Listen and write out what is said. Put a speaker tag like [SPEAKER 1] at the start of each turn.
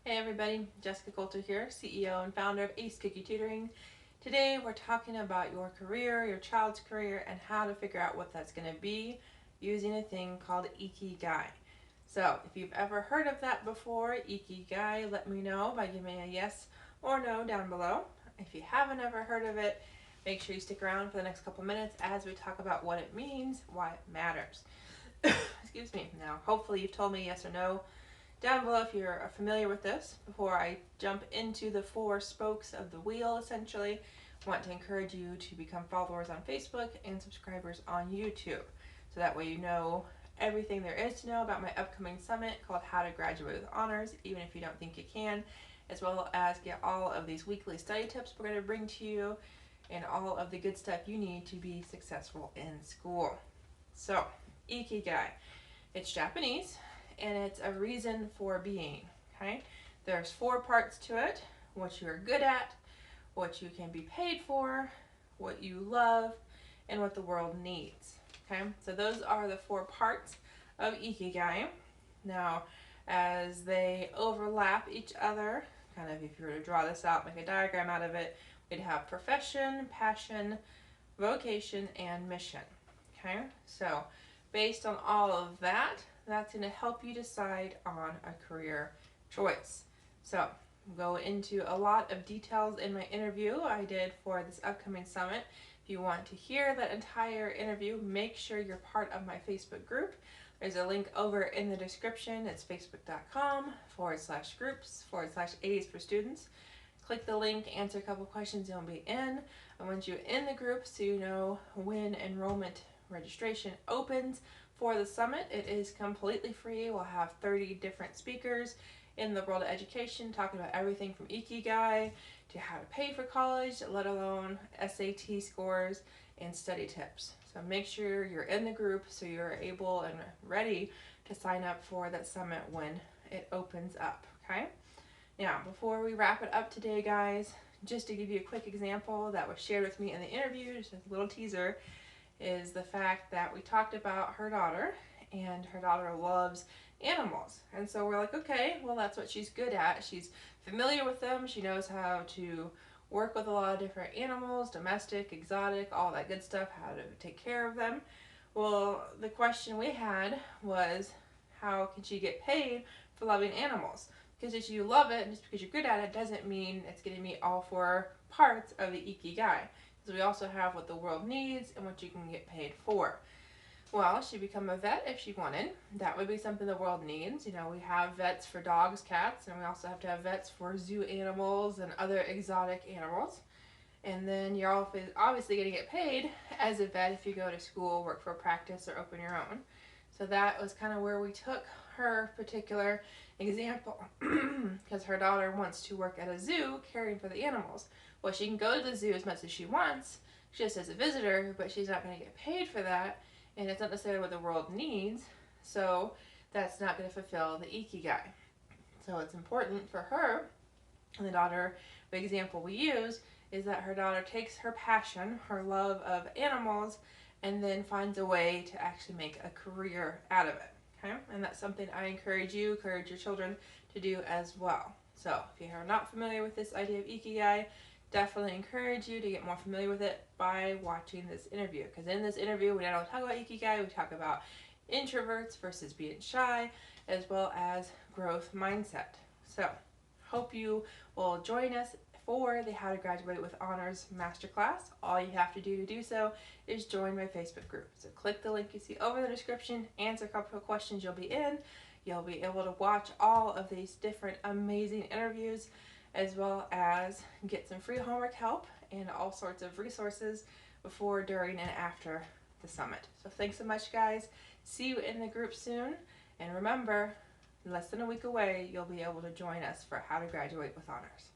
[SPEAKER 1] Hey everybody, Jessica Coulter here, CEO and founder of Ace Cookie Tutoring. Today we're talking about your career, your child's career, and how to figure out what that's going to be using a thing called Ikigai. So if you've ever heard of that before, Ikigai, let me know by giving me a yes or no down below. If you haven't ever heard of it, make sure you stick around for the next couple minutes as we talk about what it means, why it matters. Excuse me. Now, hopefully you've told me yes or no down below if you're familiar with this. Before I jump into the four spokes of the wheel, essentially, I want to encourage you to become followers on Facebook and subscribers on YouTube. So that way you know everything there is to know about my upcoming summit called How to Graduate with Honors, even if you don't think you can, as well as get all of these weekly study tips we're going to bring to you and all of the good stuff you need to be successful in school. So, Ikigai. It's Japanese, and it's a reason for being, okay? There's four parts to it: what you're good at, what you can be paid for, what you love, and what the world needs, okay? So those are the four parts of Ikigai. Now, as they overlap each other, kind of if you were to draw this out, make a diagram out of it, we'd have profession, passion, vocation, and mission, okay? So based on all of that, that's going to help you decide on a career choice. So go into a lot of details in my interview I did for this upcoming summit. If you want to hear that entire interview, make sure you're part of my Facebook group. There's a link over in the description. It's facebook.com/groups/A's for students. Click the link, answer a couple questions, you'll be in. I want you in the group so you know when enrollment registration opens for the summit. It is completely free. We'll have 30 different speakers in the world of education talking about everything from Ikigai to how to pay for college, let alone SAT scores and study tips. So make sure you're in the group so you're able and ready to sign up for that summit when it opens up, okay? Now, before we wrap it up today, guys, just to give you a quick example that was shared with me in the interview, just a little teaser, is the fact that we talked about her daughter, and her daughter loves animals. And so we're like, okay, well, that's what she's good at. She's familiar with them. She knows how to work with a lot of different animals, domestic, exotic, all that good stuff, how to take care of them. Well, the question we had was, how can she get paid for loving animals? Because if you love it, and just because you're good at it, doesn't mean it's going to meet all four parts of the Ikigai. So we also have what the world needs and what you can get paid for. Well, she'd become a vet if she wanted. That would be something the world needs. You know, we have vets for dogs, cats, and we also have to have vets for zoo animals and other exotic animals. And then you're obviously going to get paid as a vet if you go to school, work for a practice, or open your own. So that was kind of where we took her particular example, because her daughter wants to work at a zoo caring for the animals. Well, she can go to the zoo as much as she wants, just as a visitor, but she's not going to get paid for that, and it's not necessarily what the world needs, so that's not going to fulfill the Ikigai. So it's important for her, and the daughter, the example we use, is that her daughter takes her passion, her love of animals, and then finds a way to actually make a career out of it, okay? And that's something I encourage your children to do as well. So if you are not familiar with this idea of Ikigai, definitely encourage you to get more familiar with it by watching this interview. Because in this interview, we not only talk about Ikigai, we talk about introverts versus being shy, as well as growth mindset. So hope you will join us for the How to Graduate with Honors Masterclass. All you have to do so is join my Facebook group. So click the link you see over the description, answer a couple of questions, you'll be in. You'll be able to watch all of these different amazing interviews, as well as get some free homework help and all sorts of resources before, during, and after the summit. So thanks so much, guys. See you in the group soon. And remember, less than a week away, you'll be able to join us for How to Graduate with Honors.